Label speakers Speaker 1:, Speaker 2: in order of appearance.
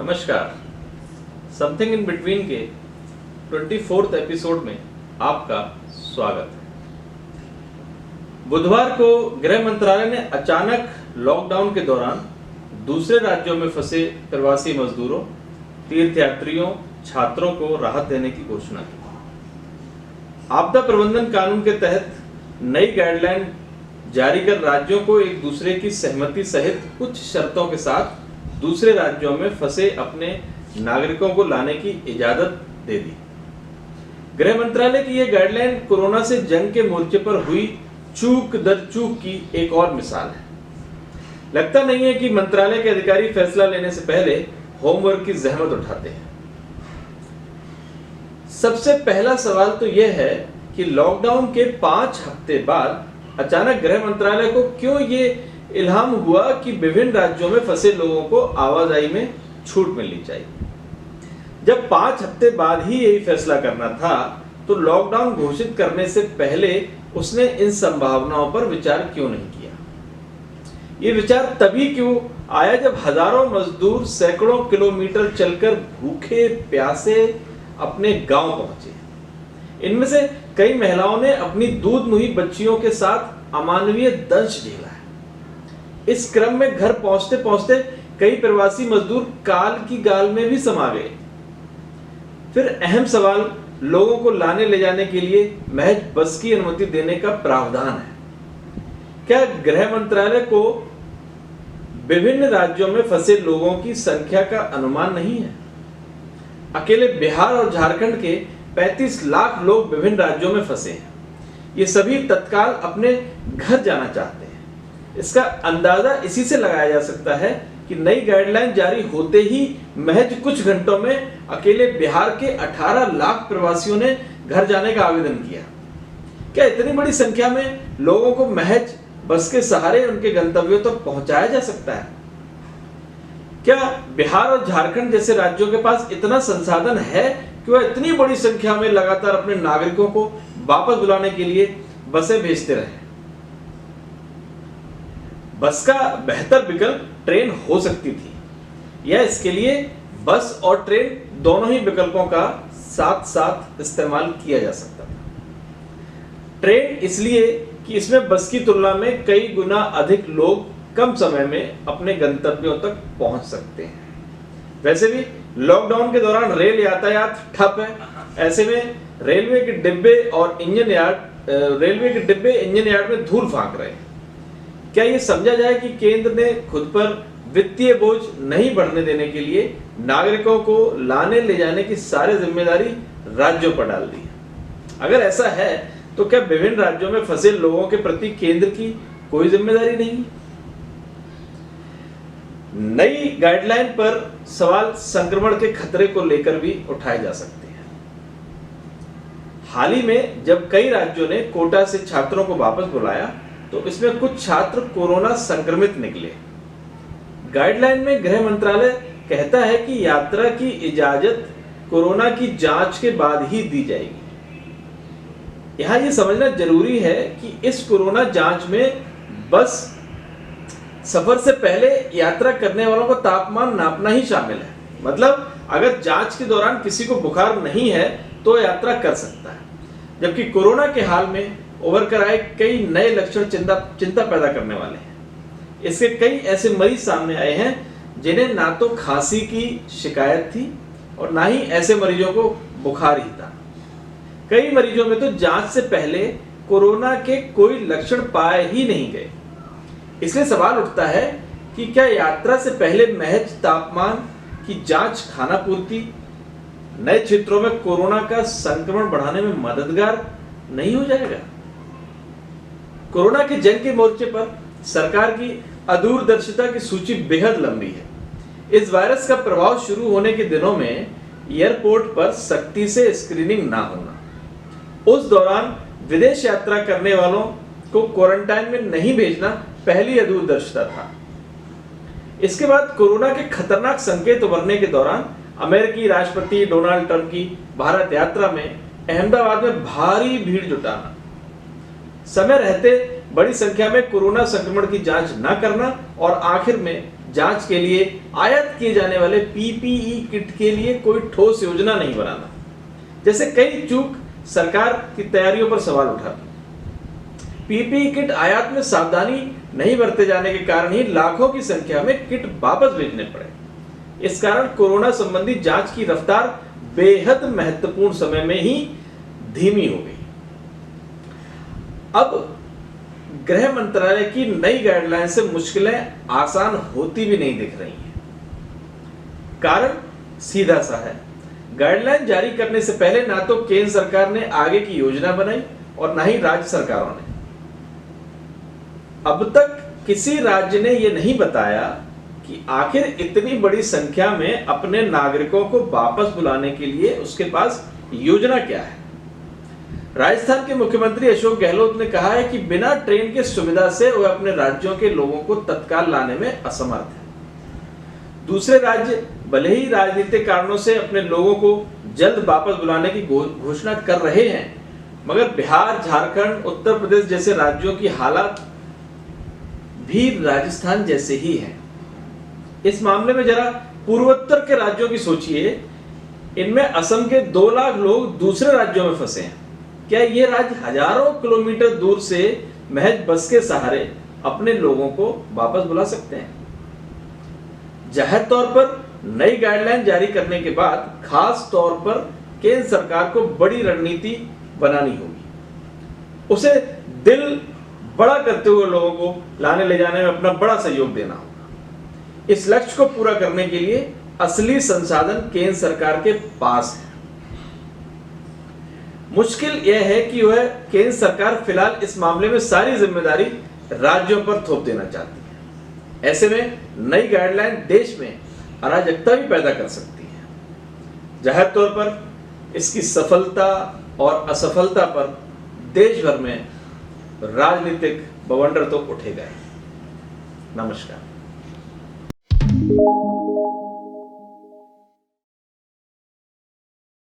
Speaker 1: नमस्कार। Something in between के 24th episode में आपका स्वागत है। बुधवार को गृह मंत्रालय ने अचानक लॉकडाउन के दौरान दूसरे राज्यों में फंसे प्रवासी मजदूरों, तीर्थयात्रियों, छात्रों को राहत देने की घोषणा की। आपदा प्रबंधन कानून के तहत नई गाइडलाइन जारी कर राज्यों को एक दूसरे की सहमति सहित कुछ शर्तों के साथ दूसरे राज्यों में फंसे अपने नागरिकों को लाने की इजाजत दे दी। गृह मंत्रालय की यह गाइडलाइन कोरोना से जंग के मोर्चे पर हुई चूक दर चूक की एक और मिसाल है। लगता नहीं है कि मंत्रालय के अधिकारी फैसला लेने से पहले होमवर्क की जहमत उठाते हैं। सबसे पहला सवाल तो यह है कि लॉकडाउन के 5 हफ्ते बाद अचानक गृह मंत्रालय को क्यों ये इल्हाम हुआ कि विभिन्न राज्यों में फंसे लोगों को आवाजाही में छूट मिलनी चाहिए। जब 5 हफ्ते बाद ही यही फैसला करना था तो लॉकडाउन घोषित करने से पहले उसने इन संभावनाओं पर विचार क्यों नहीं किया। ये विचार तभी क्यों आया जब हजारों मजदूर सैकड़ों किलोमीटर चलकर भूखे प्यासे अपने गांव पहुंचे। इनमें से कई महिलाओं ने अपनी दूध मुही बच्चियों के साथ अमानवीय दंश झेला है। इस क्रम में घर पहुंचते पहुंचते कई प्रवासी मजदूर काल की गाल में भी समा गए। फिर अहम सवाल लोगों को लाने ले जाने के लिए महज बस की अनुमति देने का प्रावधान है। क्या गृह मंत्रालय को विभिन्न राज्यों में फंसे लोगों की संख्या का अनुमान नहीं है? अकेले बिहार और झारखंड के 35 लाख लोग विभिन्न राज्यों में फंसे हैं। ये सभी तत्काल अपने घर जाना चाहते हैं। इसका अंदाजा इसी से लगाया जा सकता है कि नई गाइडलाइन जारी होते ही महज कुछ घंटों में अकेले बिहार के 18 लाख प्रवासियों ने घर जाने का आवेदन किया। क्या इतनी बड़ी संख्या में लोगों को महज बस के सहारे उनके गंतव्यों तक पहुंचाया जा सकता है? क्या बिहार और झारखंड जैसे राज्यों के पास इतना संसाधन है कि वह इतनी बड़ी संख्या में लगातार अपने नागरिकों को वापस बुलाने के लिए बसें भेजते रहे? बस का बेहतर विकल्प ट्रेन हो सकती थी, या इसके लिए बस और ट्रेन दोनों ही विकल्पों का साथ साथ इस्तेमाल किया जा सकता था। ट्रेन इसलिए कि इसमें बस की तुलना में कई गुना अधिक लोग कम समय में अपने गंतव्यों तक पहुंच सकते हैं। वैसे भी लॉकडाउन के दौरान रेल यातायात ठप है। ऐसे में रेलवे के डिब्बे इंजन यार्ड में धूल फांक रहे हैं। क्या ये समझा जाए कि केंद्र ने खुद पर वित्तीय बोझ नहीं बढ़ने देने के लिए नागरिकों को लाने ले जाने की सारी जिम्मेदारी राज्यों पर डाल दी है? अगर ऐसा है तो क्या विभिन्न राज्यों में फंसे लोगों के प्रति केंद्र की कोई जिम्मेदारी नहीं? नई गाइडलाइन पर सवाल संक्रमण के खतरे को लेकर भी उठाए जा सकते हैं। हाल ही में जब कई राज्यों ने कोटा से छात्रों को वापस बुलाया तो इसमें कुछ छात्र कोरोना संक्रमित निकले। गाइडलाइन में गृह मंत्रालय कहता है कि यात्रा की इजाजत कोरोना की जांच के बाद ही दी जाएगी। यहां यह समझना जरूरी है कि इस कोरोना जांच में बस सफर से पहले यात्रा करने वालों का तापमान नापना ही शामिल है। मतलब अगर जांच के दौरान किसी को बुखार नहीं है तो यात्रा कर सकता है, जबकि कोरोना के हाल में उभर कर आए कई नए लक्षण चिंता पैदा करने वाले हैं। इसके कई ऐसे मरीज सामने आए हैं जिन्हें ना तो खांसी की शिकायत थी और ना ही ऐसे मरीजों को बुखार ही था। कई मरीजों में तो जांच से पहले कोरोना के कोई लक्षण पाए ही नहीं गए। इसलिए सवाल उठता है कि क्या यात्रा से पहले महज तापमान की जांच खाना पूर्ति नए क्षेत्रों में कोरोना का संक्रमण बढ़ाने में मददगार नहीं हो जाएगा? कोरोना के जंग के मोर्चे पर सरकार की अदूरदर्शिता की सूची बेहद लंबी है। इस वायरस का प्रभाव शुरू होने के दिनों में एयरपोर्ट पर सख्ती से स्क्रीनिंग ना होना, उस दौरान विदेश यात्रा करने वालों को क्वारंटाइन में नहीं भेजना पहली अदूरदर्शिता था। इसके बाद कोरोना के खतरनाक संकेत उभरने के दौरान अमेरिकी राष्ट्रपति डोनाल्ड ट्रंप की भारत यात्रा में अहमदाबाद में भारी भीड़ जुटाना, समय रहते बड़ी संख्या में कोरोना संक्रमण की जांच न करना और आखिर में जांच के लिए आयात किए जाने वाले पीपीई किट के लिए कोई ठोस योजना नहीं बनाना, जैसे कई चूक सरकार की तैयारियों पर सवाल उठाती। पीपीई किट आयात में सावधानी नहीं बरते जाने के कारण ही लाखों की संख्या में किट वापस भेजने पड़े। इस कारण कोरोना संबंधी जांच की रफ्तार बेहद महत्वपूर्ण समय में ही धीमी हो गई। अब गृह मंत्रालय की नई गाइडलाइन से मुश्किलें आसान होती भी नहीं दिख रही हैं। कारण सीधा सा है, गाइडलाइन जारी करने से पहले ना तो केंद्र सरकार ने आगे की योजना बनाई और ना ही राज्य सरकारों ने। अब तक किसी राज्य ने यह नहीं बताया कि आखिर इतनी बड़ी संख्या में अपने नागरिकों को वापस बुलाने के लिए उसके पास योजना क्या है। राजस्थान के मुख्यमंत्री अशोक गहलोत ने कहा है कि बिना ट्रेन की सुविधा से वह अपने राज्यों के लोगों को तत्काल लाने में असमर्थ है। दूसरे राज्य भले ही राजनीतिक कारणों से अपने लोगों को जल्द वापस बुलाने की घोषणा कर रहे हैं, मगर बिहार, झारखंड, उत्तर प्रदेश जैसे राज्यों की हालत भी राजस्थान जैसे ही है। इस मामले में जरा पूर्वोत्तर के राज्यों की सोचिए, इनमें असम के 2 लाख लोग दूसरे राज्यों में फंसे हैं। क्या ये राज्य हजारों किलोमीटर दूर से महज बस के सहारे अपने लोगों को वापस बुला सकते हैं? जाहिर तौर पर नई गाइडलाइन जारी करने के बाद खास तौर पर केंद्र सरकार को बड़ी रणनीति बनानी होगी। उसे दिल बड़ा करते हुए लोगों को लाने ले जाने में अपना बड़ा सहयोग देना होगा। इस लक्ष्य को पूरा करने के लिए असली संसाधन केंद्र सरकार के पास है। मुश्किल यह है कि वह केंद्र सरकार फिलहाल इस मामले में सारी जिम्मेदारी राज्यों पर थोप देना चाहती है। ऐसे में नई गाइडलाइन देश में अराजकता भी पैदा कर सकती है। जाहिर तौर पर इसकी सफलता और असफलता पर देश भर में राजनीतिक बवंडर तो उठेगा ही। नमस्कार।